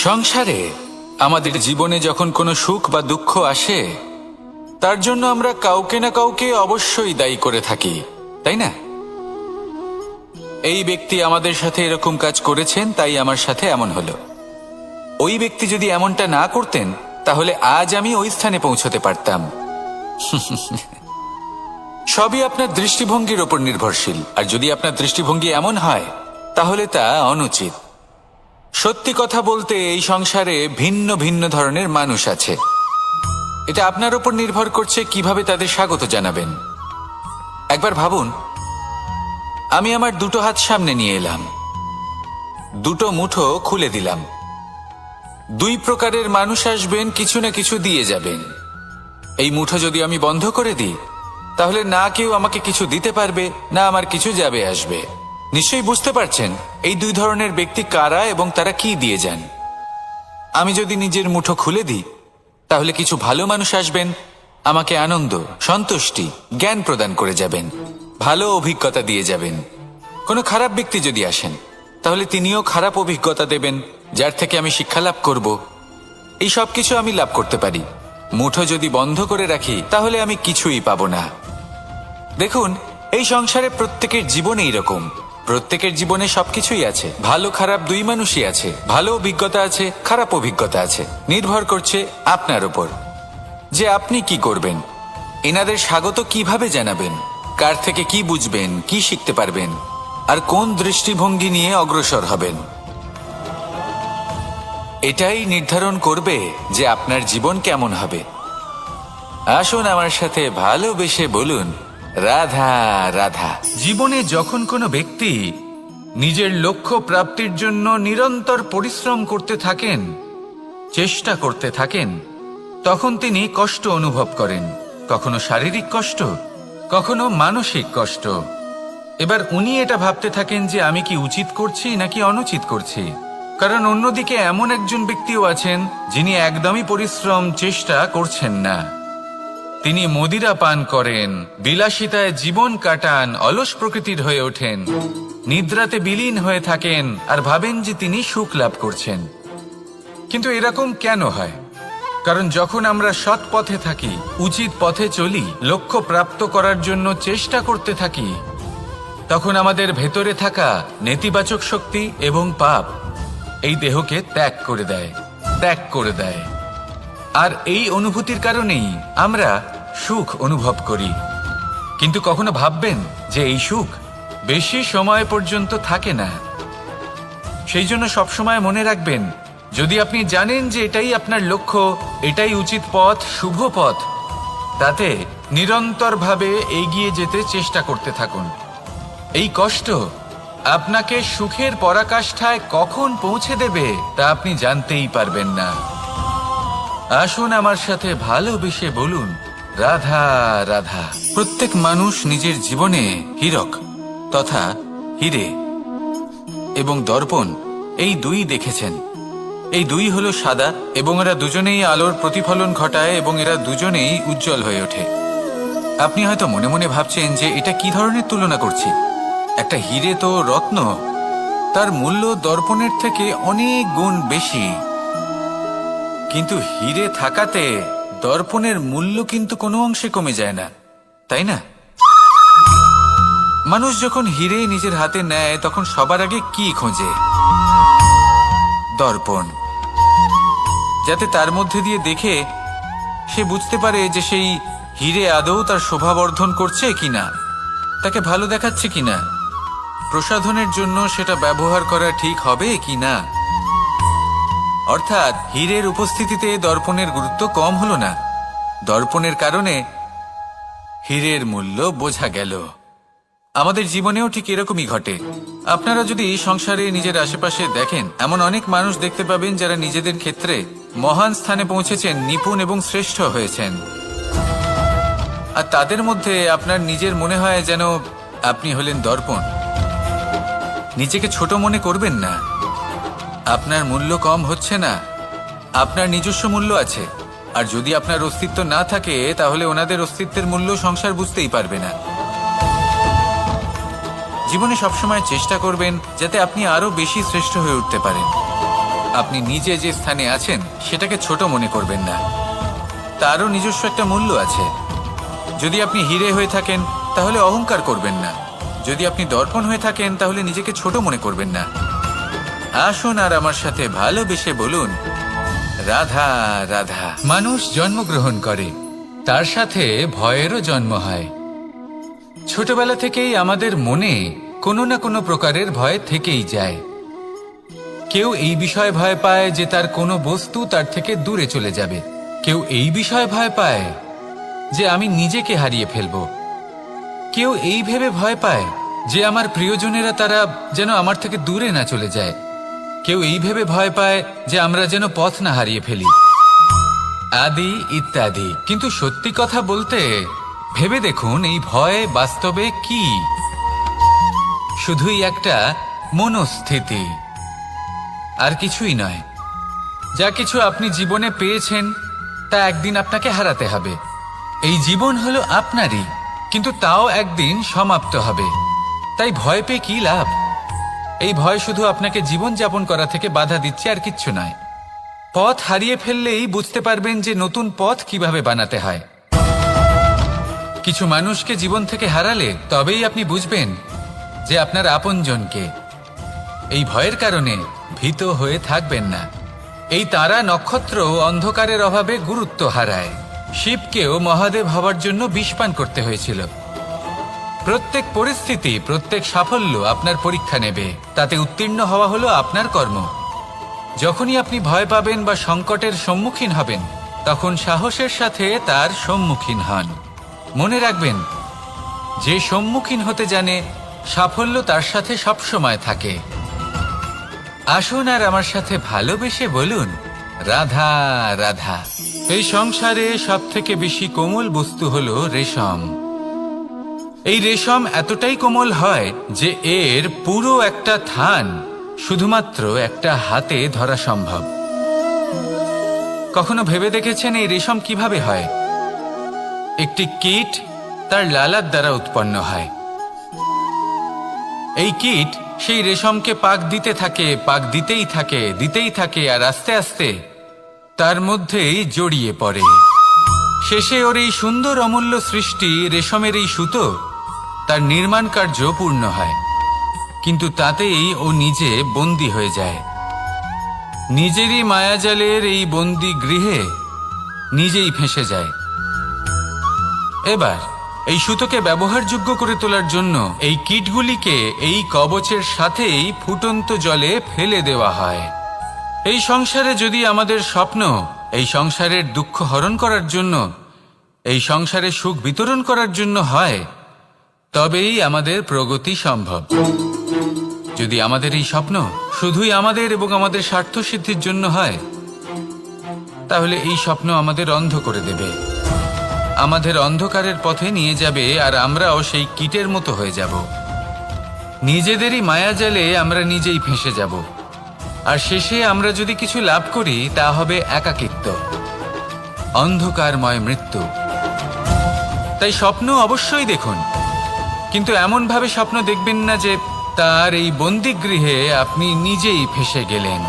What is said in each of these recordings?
সংসারে আমাদের জীবনে যখন কোনো সুখ বা দুঃখ আসে, তার জন্য আমরা কাউকে না কাউকে অবশ্যই দায়ী করে থাকি, তাই না? এই ব্যক্তি আমাদের সাথে এরকম কাজ করেছেন, তাই আমার সাথে এমন হলো। ওই ব্যক্তি যদি এমনটা না করতেন, তাহলে আজ আমি ওই স্থানে পৌঁছতে পারতাম। সবই আপনার দৃষ্টিভঙ্গির ওপর নির্ভরশীল, আর যদি আপনার দৃষ্টিভঙ্গি এমন হয়, তাহলে তা অনুচিত। সত্যি কথা বলতে, এই সংসারে ভিন্ন ভিন্ন ধরনের মানুষ আছে। এটা আপনার উপর নির্ভর করছে কিভাবে তাদের স্বাগত জানাবেন। একবার ভাবুন, আমি আমার দুটো হাত সামনে নিয়ে এলাম, দুটো মুঠো খুলে দিলাম। দুই প্রকারের মানুষ আসবেন, কিছু না কিছু দিয়ে যাবেন। এই মুঠো যদি আমি বন্ধ করে দিই, তাহলে না কেউ আমাকে কিছু দিতে পারবে, না আমার কিছু যাবে আসবে। নিশ্চয়ই বুঝতে পারছেন এই দুই ধরনের ব্যক্তি কারা এবং তারা কি দিয়ে যান। আমি যদি নিজের মুঠো খুলে দিই, তাহলে কিছু ভালো মানুষ আসবেন, আমাকে আনন্দ, সন্তুষ্টি, জ্ঞান প্রদান করে যাবেন, ভালো অভিজ্ঞতা দিয়ে যাবেন। কোনো খারাপ ব্যক্তি যদি আসেন, তাহলে তিনিও খারাপ অভিজ্ঞতা দেবেন, যার থেকে আমি শিক্ষা লাভ করব। এই সব কিছু আমি লাভ করতে পারি। মুঠো যদি বন্ধ করে রাখি, তাহলে আমি কিছুই পাবো না। দেখুন, এই সংসারে প্রত্যেকের জীবনে এইরকম। প্রত্যেকের জীবনে সবকিছুই আছে, ভালো খারাপ দুই মানুষই আছে। ভালো অভিজ্ঞতা আছে, খারাপ অভিজ্ঞতা আছে। নির্ভর করছে আপনার উপর যে আপনি কি করবেন। এনাদের স্বাগত কিভাবে জানাবেন, কার থেকে কি বুঝবেন, কি শিখতে পারবেন, আর কোন দৃষ্টিভঙ্গি নিয়ে অগ্রসর হবেন। এটাই নির্ধারণ করবে যে আপনার জীবন কেমন হবে। আসুন আমার সাথে ভালোবেসে বলুন, রাধা রাধা। জীবনে যখন কোনো ব্যক্তি নিজের লক্ষ্য প্রাপ্তির জন্য নিরন্তর পরিশ্রম করতে থাকেন, চেষ্টা করতে থাকেন, তখন তিনি কষ্ট অনুভব করেন। কখনো শারীরিক কষ্ট, কখনো মানসিক কষ্ট। এবার উনি এটা ভাবতে থাকেন যে আমি কি উচিত করছি নাকি অনুচিত করছি। কারণ অন্যদিকে এমন একজন ব্যক্তিও আছেন যিনি একদমই পরিশ্রম, চেষ্টা করছেন না। তিনি মদিরা পান করেন, বিলাসিতায় জীবন কাটান, অলস প্রকৃতির হয়ে ওঠেন, নিদ্রাতে বিলীন হয়ে থাকেন আর ভাবেন যে তিনি সুখ লাভ করছেন। কিন্তু এরকম কেন হয়? কারণ যখন আমরা সৎ পথে থাকি, উচিত পথে চলি, লক্ষ্য প্রাপ্ত করার জন্য চেষ্টা করতে থাকি, তখন আমাদের ভেতরে থাকা নেতিবাচক শক্তি এবং পাপ এই দেহকে ত্যাগ করে দেয়। আর এই অনুভূতির কারণেই আমরা সুখ অনুভব করি। কিন্তু কখনো ভাববেন যে এই সুখ বেশি সময় পর্যন্ত থাকে না। সেই জন্য সবসময় মনে রাখবেন, যদি আপনি জানেন যে এটাই আপনার লক্ষ্য, এটাই উচিত পথ, শুভ পথ, তাতে নিরন্তরভাবে এগিয়ে যেতে চেষ্টা করতে থাকুন। এই কষ্ট আপনাকে সুখের পরাকাষ্ঠায় কখন পৌঁছে দেবে তা আপনি জানতেই পারবেন না। আসুন আমার সাথে ভালোবেসে বলুন, রাধা রাধা। প্রত্যেক মানুষ নিজের জীবনে হীরক তথা হীরে এবং দর্পণ এই দুই দেখেছেন। এই দুই হলো সাদা এবং এরা দুজনেই আলোর প্রতিফলন ঘটায় এবং এরা দুজনেই উজ্জ্বল হয়ে ওঠে। আপনি হয়তো মনে মনে ভাবছেন যে এটা কি ধরনের তুলনা করছি। একটা হীরে তো রত্ন, তার মূল্য দর্পণের থেকে অনেক গুণ বেশি। কিন্তু হীরে থাকাতে দর্পণের মূল্য কিন্তু কোনো অংশে কমে যায় না, তাই না? মানুষ যখন হীরে নিজের হাতে নেয়, তখন সবার আগে কি খোঁজে? দর্পণ, যাতে তার মধ্যে দিয়ে দেখে সে বুঝতে পারে যে সেই হীরে আদৌ তার শোভাবর্ধন করছে কিনা, তাকে ভালো দেখাচ্ছে কিনা, প্রসাধনের জন্য সেটা ব্যবহার করা ঠিক হবে কিনা। অর্থাৎ হীরের উপস্থিতিতে দর্পণের গুরুত্ব কম হলো না। দর্পণের কারণে হীরের মূল্য বোঝা গেল। আমাদের জীবনেও ঠিক এরকমই ঘটে। আপনারা যদি সংসারে নিজের আশেপাশে দেখেন, এমন অনেক মানুষ দেখতে পাবেন যারা নিজেদের ক্ষেত্রে মহান স্থানে পৌঁছেছেন, নিপুণ এবং শ্রেষ্ঠ হয়েছেন। আর তাদের মধ্যে আপনার নিজের মনে হয় যেন আপনি হলেন দর্পণ। নিজেকে ছোট মনে করবেন না। আপনার মূল্য কম হচ্ছে না, আপনার নিজস্ব মূল্য আছে। আর যদি আপনার অস্তিত্ব না থাকে, তাহলে ওনাদের অস্তিত্বের মূল্য সংসার বুঝতেই পারবে না। জীবনে সবসময় চেষ্টা করবেন যাতে আপনি আরো বেশি শ্রেষ্ঠ হয়ে উঠতে পারেন। আপনি নিজে যে স্থানে আছেন সেটাকে ছোট মনে করবেন না, তারও নিজস্ব একটা মূল্য আছে। যদি আপনি হিরে হয়ে থাকেন তাহলে অহংকার করবেন না, যদি আপনি দর্পণ হয়ে থাকেন তাহলে নিজেকে ছোট মনে করবেন না। আসুন আর আমার সাথে ভালোবেসে বলুন, রাধা রাধা। মানুষ জন্মগ্রহণ করে, তার সাথে ভয়েরও জন্ম হয়। ছোটবেলা থেকেই আমাদের মনে কোনো না কোনো প্রকারের ভয় থেকেই যায়। কেউ এই বিষয়ে ভয় পায় যে তার কোনো বস্তু তার থেকে দূরে চলে যাবে, কেউ এই বিষয়ে ভয় পায় যে আমি নিজেকে হারিয়ে ফেলব, কেউ এই ভেবে ভয় পায় যে আমার প্রিয়জনেরা তারা যেন আমার থেকে দূরে না চলে যায়, কেউ এই ভেবে ভয় পায় যে আমরা যেন পথ না হারিয়ে ফেলি, আদি ইত্যাদি। কিন্তু সত্যি কথা বলতে ভেবে দেখুন, এই ভয় বাস্তবে কি? শুধুই একটা মনস্থিতি, আর কিছুই নয়। যা কিছু আপনি জীবনে পেয়েছেন তা একদিন আপনাকে হারাতে হবে। এই জীবন হলো আপনারই, কিন্তু তাও একদিন সমাপ্ত হবে। তাই ভয় পেয়ে কি লাভ? এই ভয় শুধু আপনাকে জীবন যাপন করা থেকে বাধা দিচ্ছে, আর কিচ্ছু নয়। পথ হারিয়ে ফেললেই বুঝতে পারবেন যে নতুন পথ কিভাবে বানাতে হয়। কিছু মানুষকে জীবন থেকে হারালে তবেই আপনি বুঝবেন যে আপনার আপনজনকে। এই ভয়ের কারণে ভীত হয়ে থাকবেন না। এই তারা নক্ষত্র অন্ধকারের অভাবে গুরুত্ব হারায়। শিবকেও মহাদেব হবার জন্য বিষপান করতে হয়েছিল। প্রত্যেক পরিস্থিতি, প্রত্যেক সাফল্য আপনার পরীক্ষা নেবে, তাতে উত্তীর্ণ হওয়া হলো আপনার কর্ম। যখনই আপনি ভয় পাবেন বা সংকটের সম্মুখীন হবেন, তখন সাহসের সাথে তার সম্মুখীন হন। মনে রাখবেন, যে সম্মুখীন হতে জানে সাফল্য তার সাথে সবসময় থাকে। আসুন আর আমার সাথে ভালোবেসে বলুন, রাধা রাধা। এই সংসারে সব থেকে বেশি কোমল বস্তু হলো রেশম। এই রেশম এতটাই কোমল হয় যে এর পুরো একটা থান শুধুমাত্র একটা হাতে ধরা সম্ভব। কখনো ভেবে দেখেছেন এই রেশম কিভাবে হয়? একটি কীট তার লালার দ্বারা উৎপন্ন হয়। এই কীট সেই রেশমকে পাক দিতে থাকে, পাক দিতেই থাকে, আর আস্তে আস্তে তার মধ্যেই জড়িয়ে পড়ে। শেষে ওর এই সুন্দর অমূল্য সৃষ্টি রেশমের এই সুতো, তার নির্মাণ কার্য পূর্ণ হয়। কিন্তু তাতেই ও নিজে বন্দী হয়ে যায়। নিজেরই মায়াজালের এই বন্দী গৃহে নিজেই ফেঁসে যায়। এবার এই সুতোকে ব্যবহারযোগ্য করে তোলার জন্য এই কীটগুলিকে এই কবচের সাথেই ফুটন্ত জলে ফেলে দেওয়া হয়। এই সংসারে যদি আমাদের স্বপ্ন এই সংসারের দুঃখ হরণ করার জন্য, এই সংসারে সুখ বিতরণ করার জন্য হয়, তবেই আমাদের প্রগতি সম্ভব। যদি আমাদের এই স্বপ্ন শুধুই আমাদের এবং আমাদের স্বার্থ সিদ্ধির জন্য হয়, তাহলে এই স্বপ্ন আমাদের অন্ধ করে দেবে, আমাদের অন্ধকারের পথে নিয়ে যাবে, আর আমরাও সেই কীটের মতো হয়ে যাব। নিজেদেরই মায়াজালে আমরা নিজেই ফেঁসে যাব, আর শেষে আমরা যদি কিছু লাভ করি তা হবে একাকিত্ব, অন্ধকারময় মৃত্যু। তাই স্বপ্ন অবশ্যই দেখুন, কিন্তু এমনভাবে স্বপ্ন দেখবেন না যে তার এই বন্দিগৃহে আপনি নিজেই ফেঁসে গেলেন।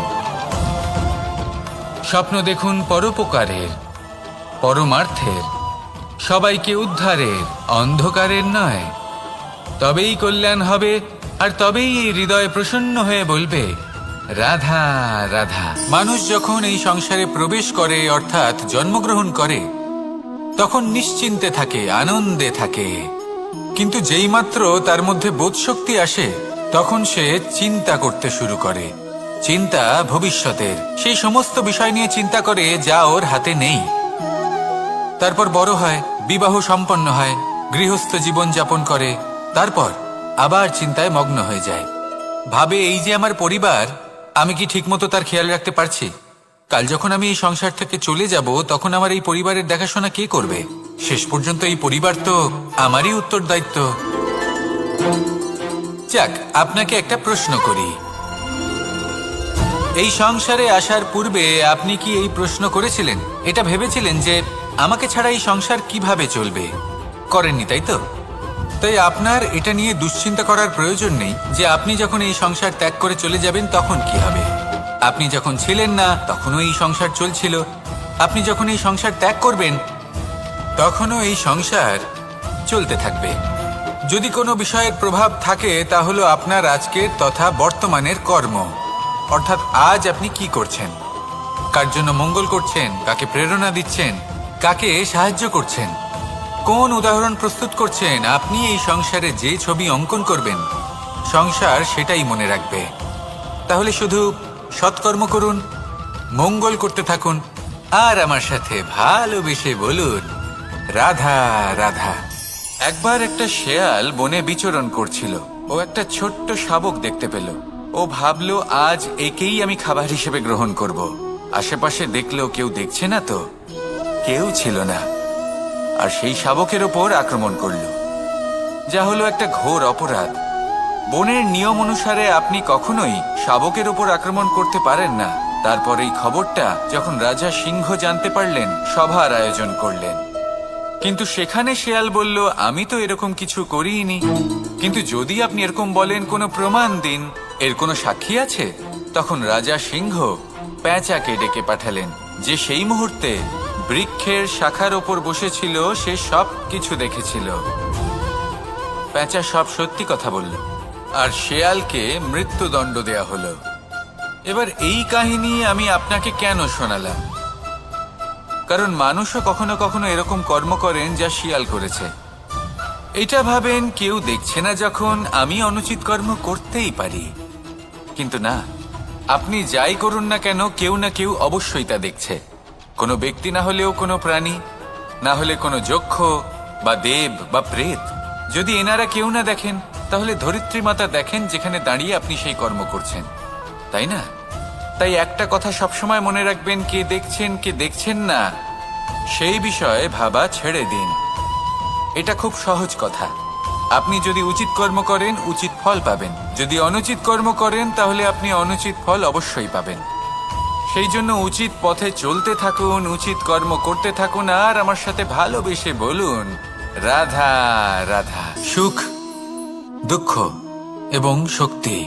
স্বপ্ন দেখুন পরোপকারের, পরমার্থের, সবাইকে উদ্ধারের, অন্ধকারের নয়। তবেই কল্যাণ হবে, আর তবেই এই হৃদয় প্রসন্ন হয়ে বলবে, রাধা রাধা। মানুষ যখন এই সংসারে প্রবেশ করে, অর্থাৎ জন্মগ্রহণ করে, তখন নিশ্চিন্তে থাকে, আনন্দে থাকে। কিন্তু যেইমাত্র তার মধ্যে বোধশক্তি আসে, তখন সে চিন্তা করতে শুরু করে। চিন্তা ভবিষ্যতের, সেই সমস্ত বিষয় নিয়ে চিন্তা করে যা ওর হাতে নেই। তারপর বড় হয়, বিবাহ সম্পন্ন হয়, গৃহস্থ জীবন যাপন করে, তারপর আবার চিন্তায় মগ্ন হয়ে যায়। ভাবে, এই যে আমার পরিবার, আমি কি ঠিকমতো তার খেয়াল রাখতে পারছি? কাল যখন আমি এই সংসার থেকে চলে যাব, তখন আমার এই পরিবারের দেখাশোনা কে করবে? শেষ পর্যন্ত এই পরিবার তো আমারই উত্তরদায়িত্ব। যাক, আপনাকে একটা প্রশ্ন করি। এই সংসারে আসার পূর্বে আপনি কি এই প্রশ্ন করেছিলেন, এটা ভেবেছিলেন যে আমাকে ছাড়া এই সংসার কিভাবে চলবে? করেননি, তাই তো? তাই আপনার এটা নিয়ে দুশ্চিন্তা করার প্রয়োজন নেই যে আপনি যখন এই সংসার ত্যাগ করে চলে যাবেন তখন কি হবে। আপনি যখন ছিলেন না তখনও এই সংসার চলছিল, আপনি যখন এই সংসার ত্যাগ করবেন তখনও এই সংসার চলতে থাকবে। যদি কোনো বিষয়ের প্রভাব থাকে তা হলো আপনার আজকের তথা বর্তমানের কর্ম, অর্থাৎ আজ আপনি কি করছেন, কার জন্য মঙ্গল করছেন, কাকে প্রেরণা দিচ্ছেন, কাকে সাহায্য করছেন, কোন উদাহরণ প্রস্তুত করছেন। আপনি এই সংসারে যে ছবি অঙ্কন করবেন সংসার সেটাই মনে রাখবে। তাহলে শুধু সৎকর্ম করুন, মঙ্গল করতে থাকুন, আর আমার সাথে ভালোবেসে বলুন রাধা রাধা। একবার একটা শেয়াল বনে বিচরণ করছিল। ও একটা ছোট্ট শাবক দেখতে পেল। ও ভাবলো আজ একেই আমি খাবার হিসেবে গ্রহণ করব। আশেপাশে দেখলো কেউ দেখছে না, তো কেউ ছিল না, আর সেই শাবকের ওপর আক্রমণ করলো, যা হলো একটা ঘোর অপরাধ। বনের নিয়ম অনুসারে আপনি কখনোই শাবকের ওপর আক্রমণ করতে পারেন না। তারপর এই খবরটা যখন রাজা সিংহ জানতে পারলেন, সভার আয়োজন করলেন। কিন্তু সেখানে শেয়াল বলল, আমি তো এরকম কিছু করিনি। কিন্তু যদি আপনি এরকম বলেন, কোনো প্রমাণ দিন, এর কোনো সাক্ষী আছে? তখন রাজা সিংহ পেঁচাকে ডেকে পাঠালেন, যে সেই মুহূর্তে বৃক্ষের শাখার ওপর বসেছিল, সে সব কিছু দেখেছিল। পেঁচা সব সত্যি কথা বলল, আর শেয়ালকে মৃত্যুদণ্ড দেয়া হলো। এবার এই কাহিনী আমি আপনাকে কেন শোনালাম? কারণ মানুষও কখনো কখনো এরকম কর্ম করেন যা শিয়াল করেছে। এটা ভাবেন কেউ দেখছে না, যখন আমি অনুচিত কর্ম করতেই পারি। কিন্তু না, আপনি যাই করুন না কেন, কেউ না কেউ অবশ্যই তা দেখছে। কোনো ব্যক্তি না হলেও কোনো প্রাণী, না হলে কোনো যক্ষ বা দেব বা প্রেত। যদি এনারা কেউ না দেখেন, তাহলে ধরিত্রী মাতা দেখেন, যেখানে দাঁড়িয়ে আপনি সেই কর্ম করছেন, তাই না? তাই একটা কথা সবসময় মনে রাখবেন, কে দেখছেন কে দেখছেন না সেই বিষয়ে ভাবা ছেড়ে দিন। এটা খুব সহজ কথা। আপনি যদি উচিত কর্ম করেন, উচিত ফল পাবেন। যদি অনুচিত কর্ম করেন, তাহলে আপনি অনুচিত ফল অবশ্যই পাবেন। সেই জন্য উচিত পথে চলতে থাকুন, উচিত কর্ম করতে থাকুন, আর আমার সাথে ভালোবেসে বলুন রাধা রাধা। সুখ, দুঃখ এবং শক্তি,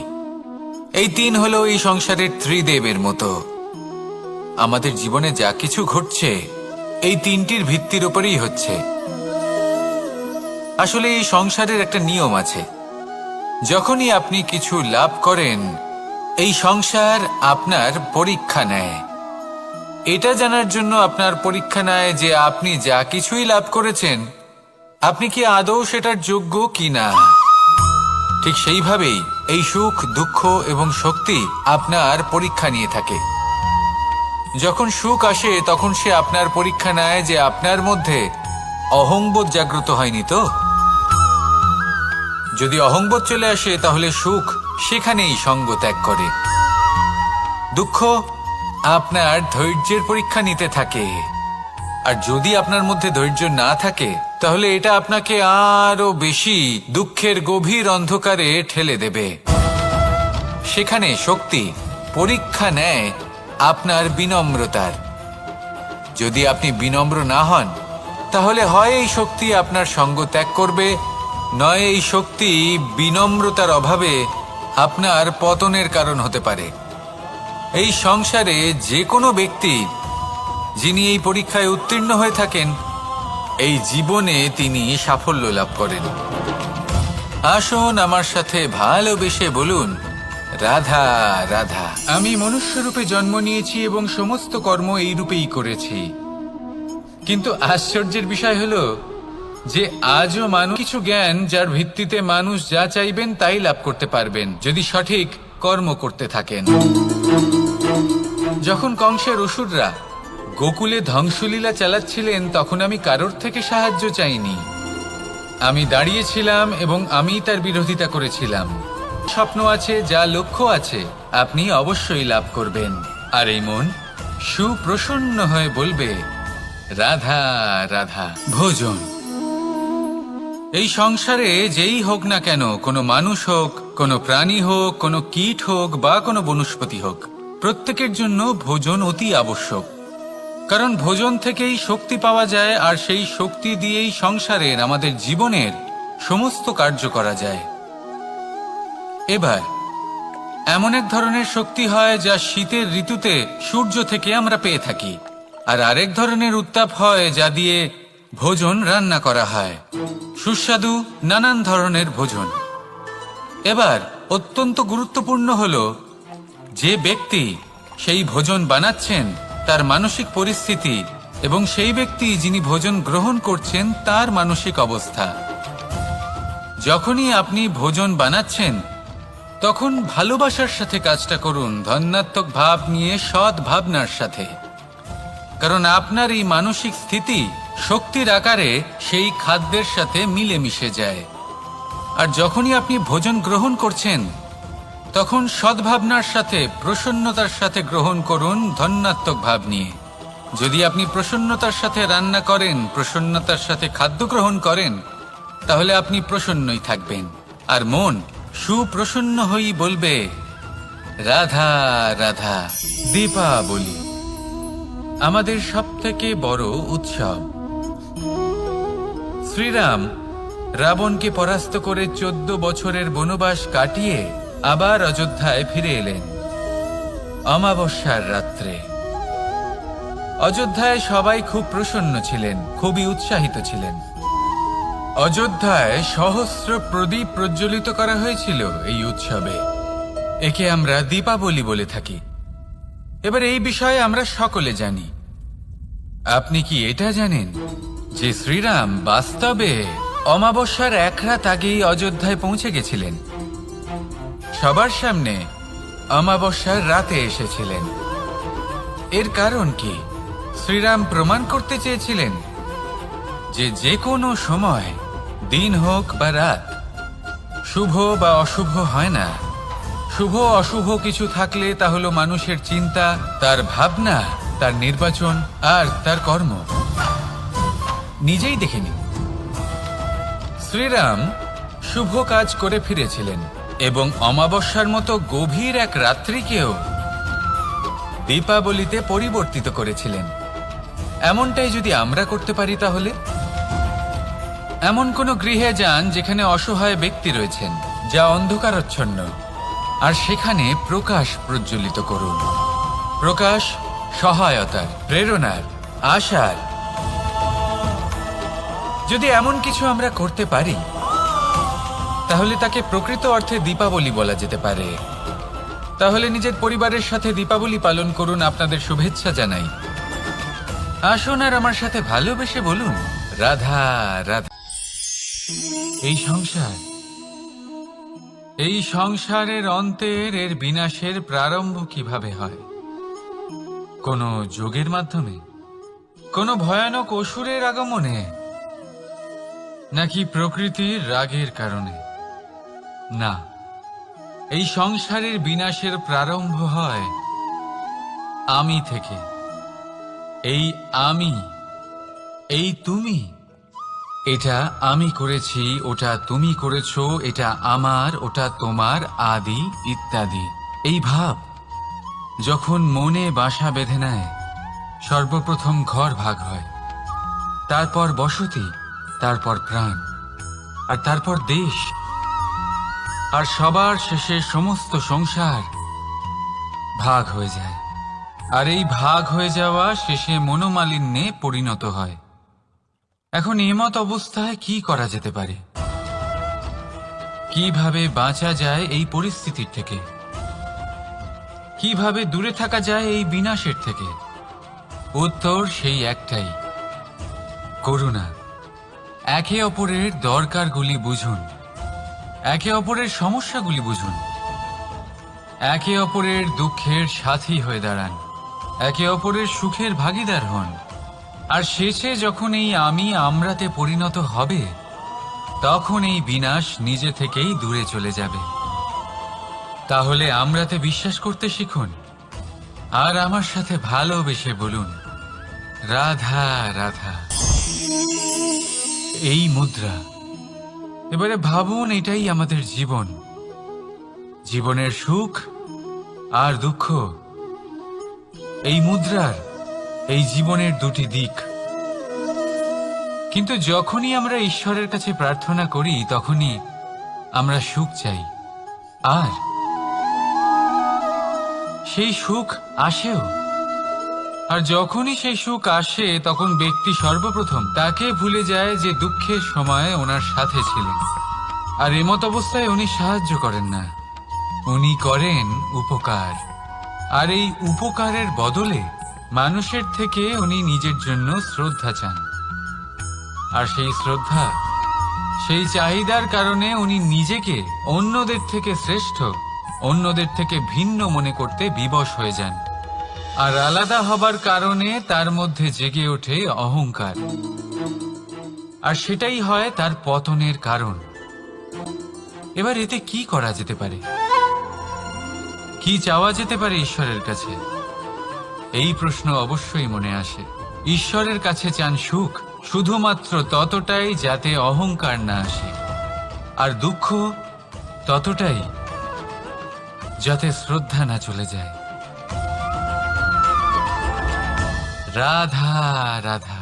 এই তিন হলো এই সংসারের ত্রিদেবের মতো। আমাদের জীবনে যা কিছু ঘটছে এই তিনটির ভিত্তির উপরেই হচ্ছে। আসলে এই সংসারের একটা নিয়ম আছে, যখনই আপনি কিছু লাভ করেন, এই সংসার আপনার পরীক্ষা নেয়। এটা জানার জন্য আপনার পরীক্ষা নেয় যে আপনি যা কিছুই লাভ করেছেন, আপনি কি আদৌ সেটার যোগ্য কি না। ঠিক সেইভাবেই এই সুখ, দুঃখ এবং শক্তি আপনার পরীক্ষা নিয়ে থাকে। যখন সুখ আসে, তখন সে আপনার পরীক্ষা নেয় যে আপনার মধ্যে অহংবোধ জাগ্রত হয়নি তো। যদি অহংবোধ চলে আসে, তাহলে সুখ সেখানেই সঙ্গ ত্যাগ করে। দুঃখ আপনার ধৈর্যের পরীক্ষা নিতে থাকে, আর যদি আপনার মধ্যে ধৈর্য না থাকে, তাহলে এটা আপনাকে আরো বেশি দুঃখের গভীর অন্ধকারে ঠেলে দেবে। সেখানে শক্তি পরীক্ষা নেয় আপনার বিনম্রতার। যদি আপনি বিনম্র না হন, তাহলে হয় এই শক্তি আপনার সঙ্গ ত্যাগ করবে, নয় এই শক্তি বিনম্রতার অভাবে আপনার পতনের কারণ হতে পারে। এই সংসারে যে কোনো ব্যক্তি যিনি এই পরীক্ষায় উত্তীর্ণ হয়ে থাকেন, এই জীবনে তিনি সাফল্য লাভ করেন। আসুন আমার সাথে ভালোবেসে বলুন রাধা রাধা। আমি মনুষ্য রূপে জন্ম নিয়েছি এবং সমস্ত কর্ম এই রূপেই করেছি। কিন্তু আশ্চর্যের বিষয় হলো যে আজও মানুষ কিছু জ্ঞান, যার ভিত্তিতে মানুষ যা চাইবেন তাই লাভ করতে পারবেন, যদি সঠিক কর্ম করতে থাকেন। যখন কংসের অসুররা গোকুলে ধ্বংসলীলা চালাচ্ছিলেন, তখন আমি কারোর থেকে সাহায্য চাইনি। আমি দাঁড়িয়েছিলাম এবং আমি তার বিরোধিতা করেছিলাম। স্বপ্ন আছে, যা লক্ষ্য আছে, আপনি অবশ্যই লাভ করবেন। আর এই মন সুপ্রসন্ন হয়ে বলবে রাধা রাধা। ভোজন, এই সংসারে যেই হোক না কেন, কোনো মানুষ হোক, কোনো প্রাণী হোক, কোনো কীট হোক বা কোনো বনস্পতি হোক, প্রত্যেকের জন্য ভোজন অতি আবশ্যক। কারণ ভোজন থেকেই শক্তি পাওয়া যায়, আর সেই শক্তি দিয়েই সংসারের, আমাদের জীবনের সমস্ত কার্য করা যায়। এবার এমন এক ধরনের শক্তি হয় যা শীতের ঋতুতে সূর্য থেকে আমরা পেয়ে থাকি, আর আরেক ধরনের উত্তাপ হয় যা দিয়ে ভোজন রান্না করা হয়, সুস্বাদু নানান ধরনের ভোজন। এবার অত্যন্ত গুরুত্বপূর্ণ হলো যে ব্যক্তি সেই ভোজন বানাচ্ছেন তার মানসিক পরিস্থিতি এবং সেই ব্যক্তি যিনি ভোজন গ্রহণ করছেন তার মানসিক অবস্থা। যখনই আপনি ভোজন বানাচ্ছেন তখন ভালোবাসার সাথে কাজটা করুন, ধন্যাত্মক ভাব নিয়ে, সৎ ভাবনার সাথে, কারণ আপনার এই মানসিক স্থিতি শক্তির আকারে সেই খাদ্যের সাথে মিলেমিশে যায়। আর যখনই আপনি ভোজন গ্রহণ করছেন তখন সদ্ভাবনার সাথে, প্রসন্নতার সাথে গ্রহণ করুন, ধন্যাত্মক ভাব নিয়ে। যদি আপনি প্রসন্নতার সাথে রান্না করেন, প্রসন্নতার সাথে খাদ্য গ্রহণ করেন, তাহলে আপনি প্রসন্নই থাকবেন, আর মন সুপ্রসন্ন হয়েই বলবে রাধা রাধা। দীপাবলি আমাদের সবথেকে বড় উৎসব। শ্রীরাম রাবণকে পরাস্ত করে 14 বছরের বনবাস কাটিয়ে আবার অযোধ্যায় ফিরে এলেন অমাবস্যার রাত্রে। অযোধ্যায় সবাই খুব প্রসন্ন ছিলেন, খুবই উৎসাহিত ছিলেন। অযোধ্যায় সহস্র প্রদীপ প্রজ্বলিত করা হয়েছিল এই উৎসবে। একে আমরা দীপাবলি বলে থাকি। এবার এই বিষয়ে আমরা সকলে জানি। আপনি কি এটা জানেন যে শ্রীরাম বাস্তবে অমাবস্যার এক রাত আগেই অযোধ্যায় পৌঁছে গেছিলেন? সবার সামনে অমাবস্যার রাতে এসেছিলেন। এর কারণ কি? শ্রীরাম প্রমাণ করতে চেয়েছিলেন যে যে কোনো সময়, দিন হোক বা রাত, শুভ বা অশুভ হয় না। শুভ অশুভ কিছু থাকলে তা হলো মানুষের চিন্তা, তার ভাবনা, তার নির্বাচন আর তার কর্ম। নিজেই দেখে নিন, শ্রীরাম শুভ কাজ করে ফিরেছিলেন এবং অমাবস্যার মতো গভীর এক রাত্রিকেও দীপাবলিতে পরিবর্তিত করেছিলেন। এমনটাই যদি আমরা করতে পারি, তাহলে এমন কোন গৃহে যান যেখানে অসহায় ব্যক্তি রয়েছেন, যা অন্ধকারাচ্ছন্ন, আর সেখানে প্রকাশ প্রজ্বলিত করুন। প্রকাশ সহায়তার, প্রেরণার, আশার। যদি এমন কিছু আমরা করতে পারি তাহলে তাকে প্রকৃত অর্থে দীপাবলি বলা যেতে পারে। তাহলে নিজের পরিবারের সাথে দীপাবলি পালন করুন। আপনাদের শুভেচ্ছা জানাই। আসুন আর আমার সাথে ভালোবেসে বলুন রাধা রাধা। এই সংসারের অন্তের, এর বিনাশের প্রারম্ভ কিভাবে হয়? কোন যোগের মাধ্যমে? কোন ভয়ানক অসুরের আগমনে? নাকি প্রকৃতির রাগের কারণে? না, এই সংসারের বিনাশের প্রারম্ভ হয় আমি থেকে। এই আমি, এই তুমি, এটা আমি করেছি, ওটা তুমি করেছো, এটা আমার, ওটা তোমার, আদি ইত্যাদি। এই ভাব যখন মনে বাসা বেঁধে নেয়, সর্বপ্রথম ঘর ভাগ হয়, তারপর বসতি, তারপর প্রাণ, আর তারপর দেশ, আর সবার শেষে সমস্ত সংসার ভাগ হয়ে যায়। আর এই ভাগ হয়ে যাওয়া শেষে মনোমালিন্যে পরিণত হয়। এখন এমত অবস্থায় কি করা যেতে পারে? কিভাবে বাঁচা যায় এই পরিস্থিতির থেকে? কিভাবে দূরে থাকা যায় এই বিনাশের থেকে? উত্তর সেই একটাই, করুণা। একে অপরের দরকারগুলি বুঝুন, একে অপরের সমস্যাগুলি বুঝুন, একে অপরের দুঃখের সাথী হয়ে দাঁড়ান, একে অপরের সুখের ভাগীদার হন। আর শেষে যখন এই আমি আমরাতে পরিণত হবে, তখন এই বিনাশ নিজে থেকেই দূরে চলে যাবে। তাহলে আমরাতে বিশ্বাস করতে শিখুন, আর আমার সাথে ভালোবেসে বলুন রাধা রাধা। এই মুদ্রা, এবারে ভাবুন, এটাই আমাদের জীবন, জীবনের সুখ আর দুঃখ। এই মুদ্রার, এই জীবনের দুটি দিক। কিন্তু যখনই আমরা ঈশ্বরের কাছে প্রার্থনা করি, তখনই আমরা সুখ চাই। আর সেই সুখ আসেও। আর যখনই সেই সুখ আসে তখন ব্যক্তি সর্বপ্রথম তাকে ভুলে যায় যে দুঃখের সময় ওনার সাথে ছিলেন। আর এমত অবস্থায় উনি সাহায্য করেন না, উনি করেন উপকার। আর এই উপকারের বদলে মানুষের থেকে উনি নিজের জন্য শ্রদ্ধা চান। আর সেই শ্রদ্ধা, সেই চাহিদার কারণে উনি নিজেকে অন্যদের থেকে শ্রেষ্ঠ, অন্যদের থেকে ভিন্ন মনে করতে বিবশ হয়ে যান। আর আলাদা হবার কারণে তার মধ্যে জেগে ওঠে অহংকার। আর সেটাই হয় তার পতনের কারণ। এবার এতে কি করা যেতে পারে? কি চাওয়া যেতে পারে ঈশ্বরের কাছে? এই প্রশ্ন অবশ্যই মনে আসে। ঈশ্বরের কাছে চান সুখ, শুধুমাত্র ততটাই যাতে অহংকার না আসে, আর দুঃখ ততটাই যাতে শ্রদ্ধা না চলে যায়। রাধা রাধা।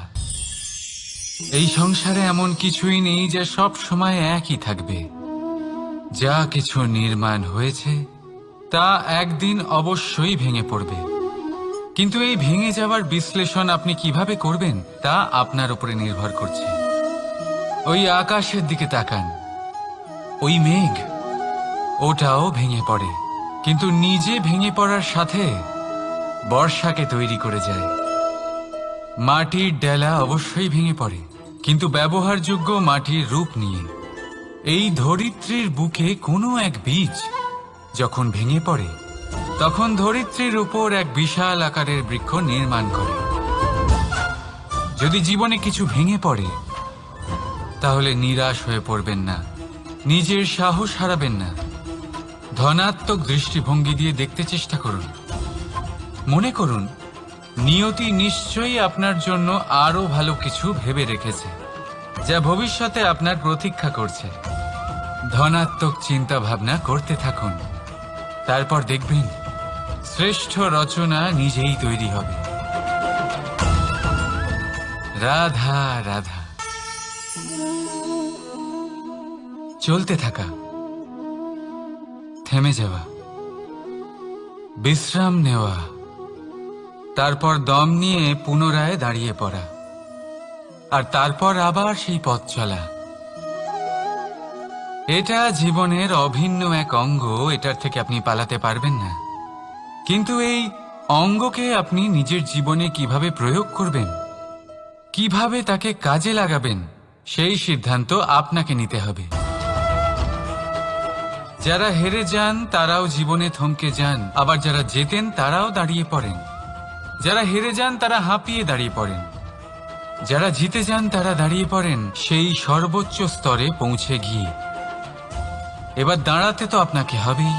এই সংসারে এমন কিছুই নেই যে সব সময় একই থাকবে। যা কিছু নির্মাণ হয়েছে তা একদিন অবশ্যই ভেঙে পড়বে। কিন্তু এই ভেঙে যাওয়ার বিশ্লেষণ আপনি কিভাবে করবেন তা আপনার উপরে নির্ভর করছে। ওই আকাশের দিকে তাকান, ওই মেঘ, ওটাও ভেঙে পড়ে, কিন্তু নিজে ভেঙে পড়ার সাথে বর্ষাকে তৈরি করে যায়। মাটির ডেলা অবশ্যই ভেঙে পড়ে, কিন্তু ব্যবহারযোগ্য মাটির রূপ নিয়ে। এই ধরিত্রীর বুকে কোনো এক বীজ যখন ভেঙে পড়ে তখন ধরিত্রীর উপর এক বিশাল আকারের বৃক্ষ নির্মাণ করে। যদি জীবনে কিছু ভেঙে পড়ে তাহলে নিরাশ হয়ে পড়বেন না, নিজের সাহস হারাবেন না। ধনাত্মক দৃষ্টিভঙ্গি দিয়ে দেখতে চেষ্টা করুন। মনে করুন নিয়তি নিশ্চয়ই আপনার জন্য আরো ভালো কিছু ভেবে রেখেছে, যা ভবিষ্যতে আপনার প্রতীক্ষা করছে। ধনাত্মক চিন্তা ভাবনা করতে থাকুন, তারপর দেখবেন শ্রেষ্ঠ রচনা নিজেই তৈরি হবে। রাধা রাধা। চলতে থাকা, থেমে যাওয়া, বিশ্রাম নেওয়া, তারপর দম নিয়ে পুনরায় দাঁড়িয়ে পড়া, আর তারপর আবার সেই পথ চলা। এটা জীবনের অভিন্ন এক অঙ্গ, এটার থেকে আপনি পালাতে পারবেন না। কিন্তু এই অঙ্গকে আপনি নিজের জীবনে কিভাবে প্রয়োগ করবেন, কিভাবে তাকে কাজে লাগাবেন, সেই সিদ্ধান্ত আপনাকে নিতে হবে। যারা হেরে যান তারাও জীবনে থমকে যান, আবার যারা জেতেন তারাও দাঁড়িয়ে পড়েন। যারা হেরে যান তারা হাঁপিয়ে দাঁড়িয়ে পড়েন, যারা জিতে যান তারা দাঁড়িয়ে পড়েন সেই সর্বোচ্চ স্তরে পৌঁছে গিয়ে। এবার দাঁড়াতে তো আপনাকে হবেই,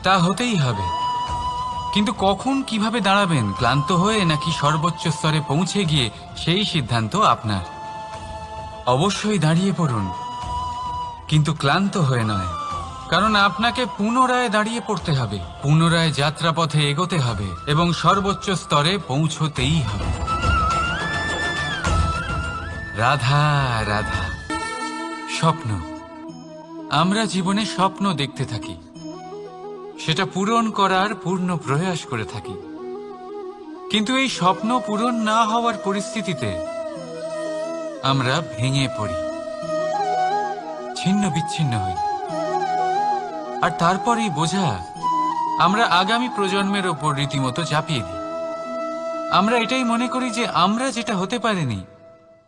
তা হতেই হবে। কিন্তু কখন কিভাবে দাঁড়াবেন, ক্লান্ত হয়ে নাকি সর্বোচ্চ স্তরে পৌঁছে গিয়ে, সেই সিদ্ধান্ত আপনার। অবশ্যই দাঁড়িয়ে পড়ুন, কিন্তু ক্লান্ত হয়ে নয়, কারণ আপনাকে পুনরায় দাঁড়িয়ে পড়তে হবে, পুনরায় যাত্রাপথে এগোতে হবে এবং সর্বোচ্চ স্তরে পৌঁছতেই হবে। রাধা রাধা। স্বপ্ন, আমরা জীবনে স্বপ্ন দেখতে থাকি, সেটা পূরণ করার পূর্ণ প্রয়াস করে থাকি। কিন্তু এই স্বপ্ন পূরণ না হওয়ার পরিস্থিতিতে আমরা ভেঙে পড়ি, ছিন্ন বিচ্ছিন্ন হই। আর তারপর এই বোঝা আমরা আগামী প্রজন্মের ওপর রীতিমতো চাপিয়ে দিই। আমরা এটাই মনে করি যে আমরা যেটা হতে পারিনি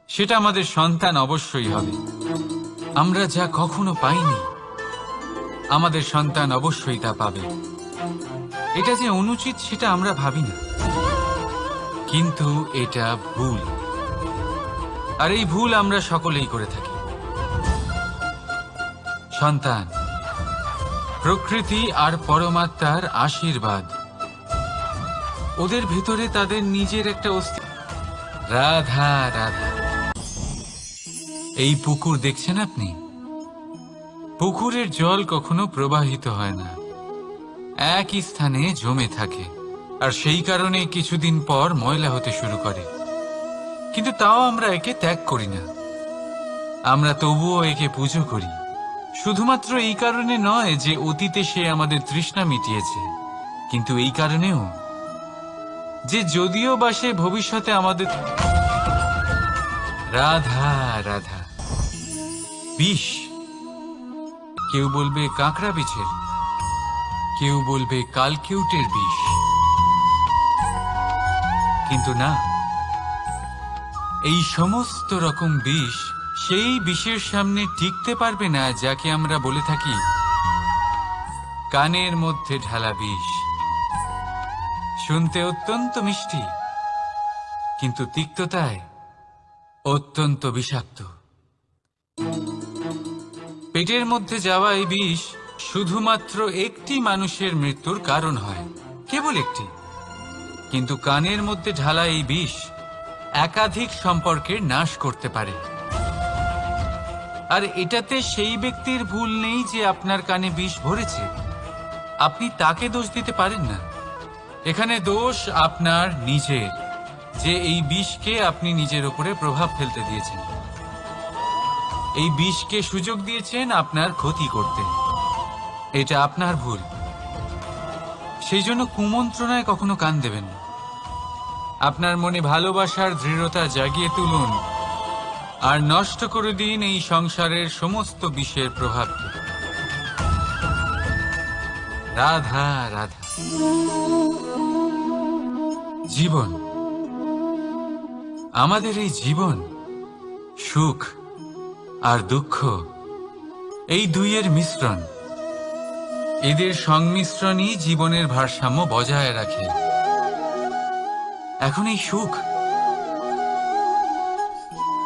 সেটা আমাদের সন্তান অবশ্যই হবে। আমরা যা কখনো পাইনি আমাদের সন্তান অবশ্যই তা পাবে। এটা যে অনুচিত সেটা আমরা ভাবি না, কিন্তু এটা ভুল। আর এই ভুল আমরা সকলেই করে থাকি। সন্তান প্রকৃতি আর পরমাত্মার আশীর্বাদ, ওদের ভেতরে তাদের নিজের একটা অস্তিত্ব। রাধা রাধা। এই পুকুর দেখছেন আপনি, পুকুরের জল কখনো প্রবাহিত হয় না, একই স্থানে জমে থাকে। আর সেই কারণে কিছুদিন পর ময়লা হতে শুরু করে। কিন্তু তাও আমরা একে ত্যাগ করি না, আমরা তবুও একে পুজো করি। শুধুমাত্র এই কারণে নয় যে অতীতে সে আমাদের তৃষ্ণা মিটিয়েছে, কিন্তু এই কারণেও যে যদিও বা সে ভবিষ্যতে আমাদের রাধা রাধা বিষ, কেউ বলবে কাঁকড়া বিছের, কেউ বলবে কালকেউটের বিষ, কিন্তু না, এই সমস্ত রকম বিষ সেই বিষের সামনে টিকতে পারবে না যাকে আমরা বলে থাকি কানের মধ্যে ঢালা বিষ। শুনতে অত্যন্ত মিষ্টি, কিন্তু তিক্ততায় অত্যন্ত বিষাক্ত। পেটের মধ্যে যাওয়া এই বিষ শুধুমাত্র একটি মানুষের মৃত্যুর কারণ হয়, কেবল একটি, কিন্তু কানের মধ্যে ঢালা এই বিষ একাধিক সম্পর্কের নাশ করতে পারে। আর এটাতে সেই ব্যক্তির ভুল নেই যে আপনার কানে বিষ ভরেছে, আপনি তাকে দোষ দিতে পারেন না। এখানে দোষ আপনার নিজের, যে এই বিষকে আপনি নিজের উপরে প্রভাব ফেলতে দিয়েছেন, এই বিষকে সুযোগ দিয়েছেন আপনার ক্ষতি করতে। এটা আপনার ভুল। সেই জন্য কুমন্ত্রণায় কখনো কান দেবেন না। আপনার মনে ভালোবাসার দৃঢ়তা জাগিয়ে তুলুন আর নষ্ট করে দিন এই সংসারের সমস্ত বিষের প্রভাবকে। রাধা রাধা। জীবন, আমাদের এই জীবন, সুখ আর দুঃখ, এই দুইয়ের মিশ্রণ, এদের সংমিশ্রণই জীবনের ভারসাম্য বজায় রাখে। এখন এই সুখ,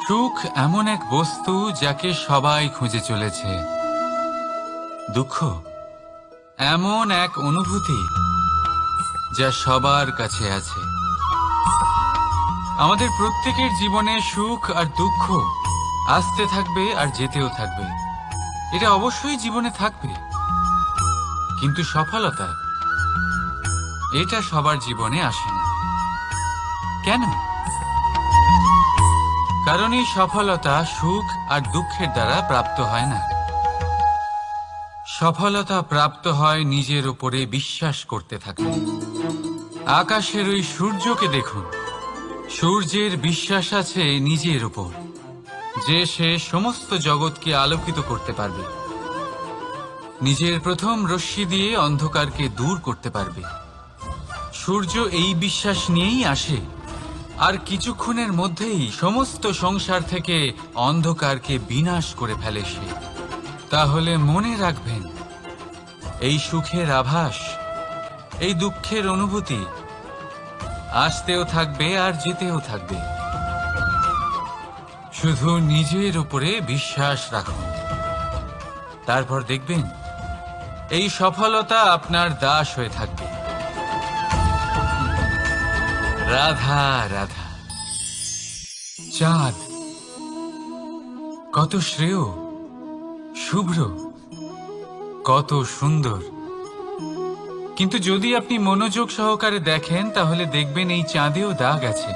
সুখ এমন এক বস্তু যাকে সবাই খুঁজে চলেছে। দুঃখ এমন এক অনুভূতি যা সবার কাছে আছে। আমাদের প্রত্যেকের জীবনে সুখ আর দুঃখ আসতে থাকবে আর যেতেও থাকবে, এটা অবশ্যই জীবনে থাকবে। কিন্তু সফলতা, এটা সবার জীবনে আসে না। কেন? কারণ এই সফলতা সুখ আর দুঃখের দ্বারা প্রাপ্ত হয় না। সফলতা প্রাপ্ত হয় নিজের উপরে বিশ্বাস করতে থাকলে। আকাশের ওই সূর্যকে দেখুন, সূর্যের বিশ্বাস আছে নিজের উপর যে সে সমস্ত জগৎকে আলোকিত করতে পারবে, নিজের প্রথম রশ্মি দিয়ে অন্ধকারকে দূর করতে পারবে। সূর্য এই বিশ্বাস নিয়েই আসে, আর কিছুক্ষণের মধ্যেই সমস্ত সংসার থেকে অন্ধকারকে বিনাশ করে ফেলে সে। তাহলে মনে রাখবেন, এই সুখের আভাস, এই দুঃখের অনুভূতি আসতেও থাকবে আর যেতেও থাকবে। শুধু নিজের উপরে বিশ্বাস রাখুন, তারপর দেখবেন এই সফলতা আপনার দাস হয়ে থাকবে। রাধা রাধা। চাঁদ কত শ্রেয়, শুভ্র, কত সুন্দর, কিন্তু যদি আপনি মনোযোগ সহকারে দেখেন তাহলে দেখবেন এই চাঁদেও দাগ আছে।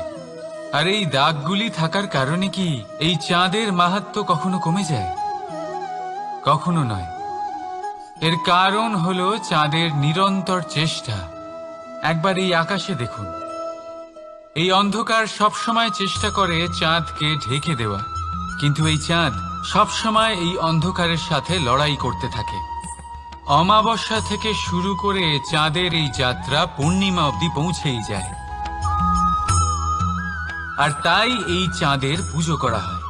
আর এই দাগগুলি থাকার কারণে কি এই চাঁদের মাহাত্ম্য কখনো কমে যায়? কখনো নয়। এর কারণ হলো চাঁদের নিরন্তর চেষ্টা। একবার এই আকাশে দেখুন, এই অন্ধকার সবসময় চেষ্টা করে চাঁদকে ঢেকে দেওয়া, কিন্তু এই চাঁদ সবসময় এই অন্ধকারের সাথে লড়াই করতে থাকে। অমাবস্যা থেকে শুরু করে চাঁদের এই যাত্রা পূর্ণিমা অবধি পৌঁছেই যায়। আর তাই এই চাঁদের পুজো করা হয়,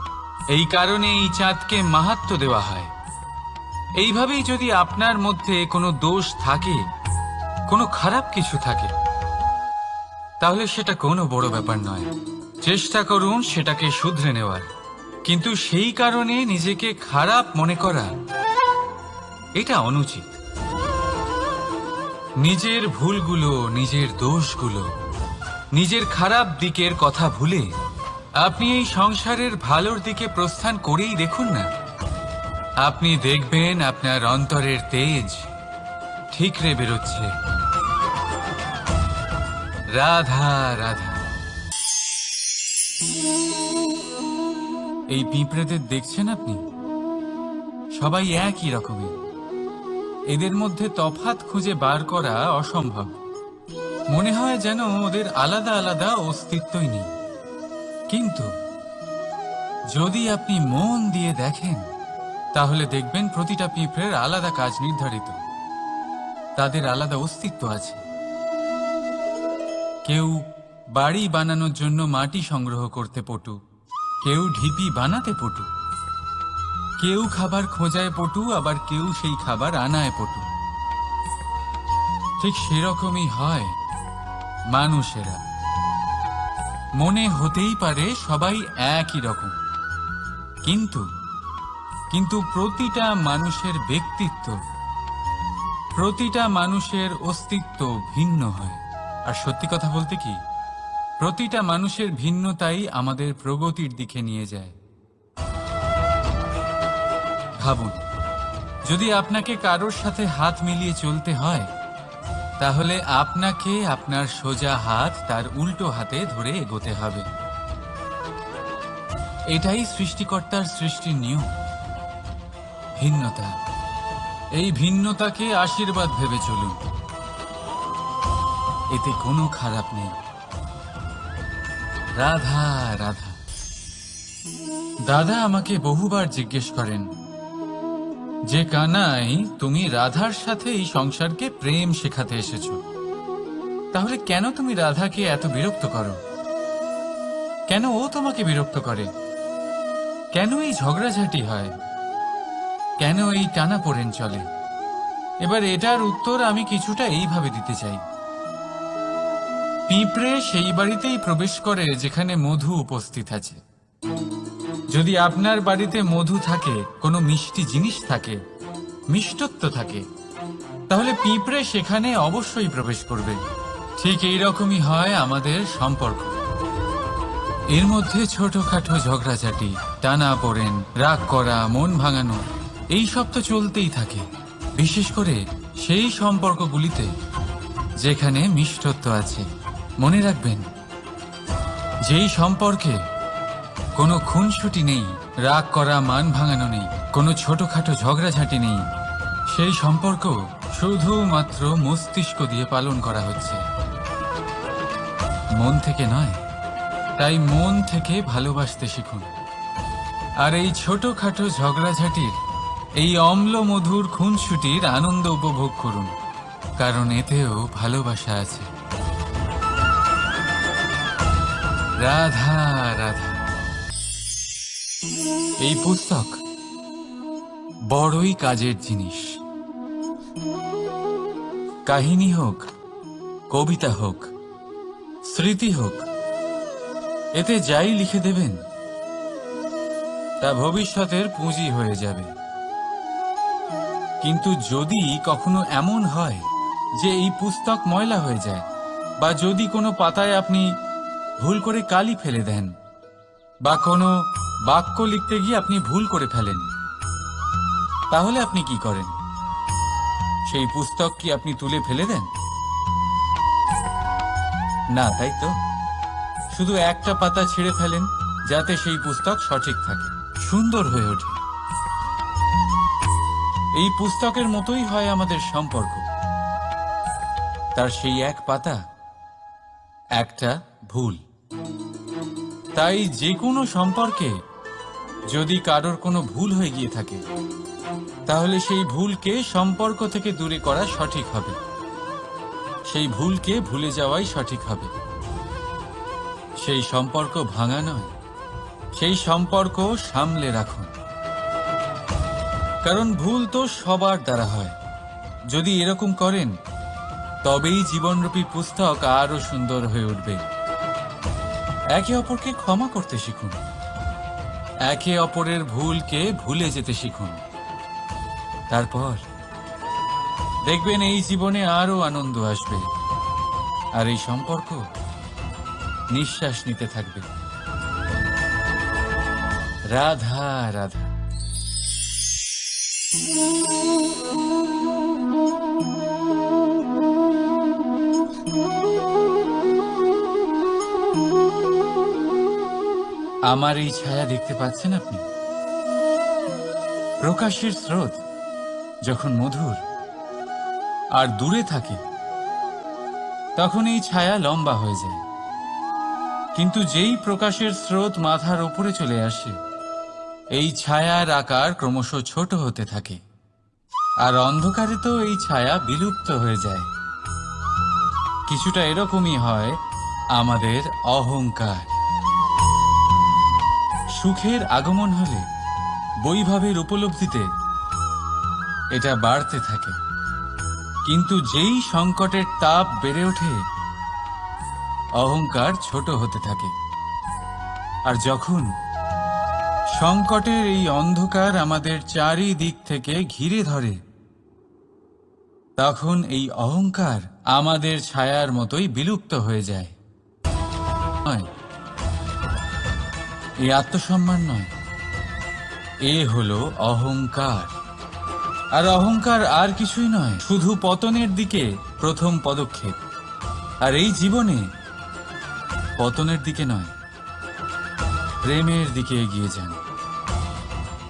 এই কারণে এই চাঁদকে মাহাত্ম্য দেওয়া হয়। এইভাবেই যদি আপনার মধ্যে কোনো দোষ থাকে, কোনো খারাপ কিছু থাকে, তাহলে সেটা কোনো বড় ব্যাপার নয়। চেষ্টা করুন সেটাকে শুধরে নেওয়ার, কিন্তু সেই কারণে নিজেকে খারাপ মনে করা, এটা অনুচিত। নিজের ভুলগুলো, নিজের দোষগুলো, নিজের খারাপ দিকের কথা ভুলে আপনি এই সংসারের ভালোর দিকে প্রস্থান করেই দেখুন না। আপনি দেখবেন আপনার অন্তরের তেজ ঠিকরে বেরোচ্ছে। রাধা রাধা। এই পিঁপড়েদের দেখছেন আপনি? সবাই একই রকমের। এদের মধ্যে তফাৎ খুঁজে বার করা অসম্ভব। মনে হয় যেন ওদের আলাদা আলাদা অস্তিত্বই নেই। কিন্তু যদি আপনি মন দিয়ে দেখেন, তাহলে দেখবেন প্রতিটা পিঁপড়ের আলাদা কাজ নির্ধারিত, তাদের আলাদা অস্তিত্ব আছে। কেউ বাড়ি বানানোর জন্য মাটি সংগ্রহ করতে পটু, কেউ ঢিপি বানাতে পটু, কেউ খাবার খোঁজায় পটু, আবার কেউ সেই খাবার আনায় পটু। ঠিক সেরকমই হয় মানুষেরা। মনে হতেই পারে সবাই একই রকম, কিন্তু কিন্তু প্রতিটা মানুষের ব্যক্তিত্ব, প্রতিটা মানুষের অস্তিত্ব ভিন্ন হয়। আর সত্যি কথা বলতে কি, প্রতিটা মানুষের ভিন্নতাই আমাদের প্রগতির দিকে নিয়ে যায়। ভাবুন, যদি আপনাকে কারোর সাথে হাত মিলিয়ে চলতে হয়, তাহলে আপনাকে আপনার সোজা হাত তার উল্টো হাতে ধরে এগোতে হবে। এটাই সৃষ্টিকর্তার সৃষ্টির নিয়ম। ভিন্নতা, এই ভিন্নতাকে আশীর্বাদ ভেবে চলুন, এতে কোনো খারাপ নেই। রাধা রাধা। দাদা আমাকে বহুবার জিজ্ঞেস করেন যে কানাই, তুমি রাধার সাথে এই সংসারকে প্রেম শেখাতে এসেছো, তাহলে কেন তুমি রাধাকে এত বিরক্ত করো? কেন ও তোমাকে বিরক্ত করে? কেন এই ঝগড়াঝাটি হয়? কেন এই টানাপোড়েন চলে? এবার এটার উত্তর আমি কিছুটা এইভাবে দিতে চাই। পিঁপড়ে সেই বাড়িতেই প্রবেশ করে যেখানে মধু উপস্থিত আছে। যদি আপনার বাড়িতে মধু থাকে, কোনো মিষ্টি জিনিস থাকে, মিষ্টত্ব থাকে, তাহলে পিঁপড়ে সেখানে অবশ্যই প্রবেশ করবে। ঠিক এইরকমই হয় আমাদের সম্পর্ক। এর মধ্যে ছোটখাটো ঝগড়াঝাটি, টানাপোড়েন, রাগ করা, মন ভাঙানো, এই সব তো চলতেই থাকে, বিশেষ করে সেই সম্পর্কগুলিতে যেখানে মিষ্টত্ব আছে। মনে রাখবেন, যেই সম্পর্কে কোনো খুনসুটি নেই, রাগ করা, মান ভাঙানো নেই, কোনো ছোটখাটো ঝগড়াঝাটি নেই, সেই সম্পর্ক শুধুমাত্র মস্তিষ্ক দিয়ে পালন করা হচ্ছে, মন থেকে নয়। তাই মন থেকে ভালোবাসতে শিখুন। আর এই ছোটখাটো ঝগড়াঝাটির, এই অম্ল মধুর খুনসুটির আনন্দ উপভোগ করুন, কারণ এতেও ভালোবাসা আছে। রাধা রাধা। এই পুস্তক বড়ই কাজের জিনিস। কাহিনী হোক, কবিতা হোক, স্মৃতি হোক, এতে যাই লিখে দেবেন তা ভবিষ্যতের পুঁজি হয়ে যাবে। কিন্তু যদি কখনো এমন হয় যে এই পুস্তক ময়লা হয়ে যায়, বা যদি কোনো পাতায় আপনি ভুল করে কালি ফেলে দেন, বা কোনো বাক্য লিখতে গিয়ে আপনি ভুল করে ফেলেন, তাহলে আপনি কি করেন? সেই পুস্তক কি আপনি তুলে ফেলে দেন? না, তাই তো? শুধু একটা পাতা ছিঁড়ে ফেলেন, যাতে সেই পুস্তক সঠিক থাকে, সুন্দর হয়ে ওঠে। এই পুস্তকের মতোই হয় আমাদের সম্পর্ক। তার সেই এক পাতা, একটা ভুল। তাই যে কোনো সম্পর্কে যদি কারোর কোনো ভুল হয়ে গিয়ে থাকে, তাহলে সেই ভুলকে সম্পর্ক থেকে দূরে করা সঠিক হবে, সেই ভুলকে ভুলে যাওয়াই সঠিক হবে। সেই সম্পর্ক ভাঙা নয়, সেই সম্পর্ক সামলে রাখুন। কারণ ভুল তো সবার দ্বারা হয়। যদি এরকম করেন, তবেই জীবনরূপী পুস্তক আরো সুন্দর হয়ে উঠবে। একে অপরকে ক্ষমা করতে শিখুন, একে অপরের ভুলকে ভুলে যেতে শিখুন। তারপর দেখবেন এই জীবনে আরো আনন্দ আসবে, আর এই সম্পর্ক নিঃশ্বাস নিতে থাকবে। রাধা রাধা। আমার এই ছায়া দেখতে পাচ্ছেন আপনি? প্রকাশের স্রোত যখন মধুর আর দূরে থাকে, তখন এই ছায়া লম্বা হয়ে যায়। কিন্তু যেই প্রকাশের স্রোত মাথার উপরে চলে আসে, এই ছায়ার আকার ক্রমশ ছোট হতে থাকে, আর অন্ধকারে তো এই ছায়া বিলুপ্ত হয়ে যায়। কিছুটা এরকমই হয় আমাদের অহংকার। সুখের আগমন হলে, বৈভবের উপলব্ধিতে এটা বাড়তে থাকে, কিন্তু যেই সংকটের তাপ বেড়ে ওঠে, অহংকার ছোট হতে থাকে। আর যখন সংকটের এই অন্ধকার আমাদের চারিদিক থেকে ঘিরে ধরে, তখন এই অহংকার আমাদের ছায়ার মতোই বিলুপ্ত হয়ে যায়। নয়, এই আত্মসম্মান নয়, এ হলো অহংকার। আর অহংকার আর কিছুই নয়, শুধু পতনের দিকে প্রথম পদক্ষেপ। আর এই জীবনে পতনের দিকে নয়, প্রেমের দিকে এগিয়ে যান।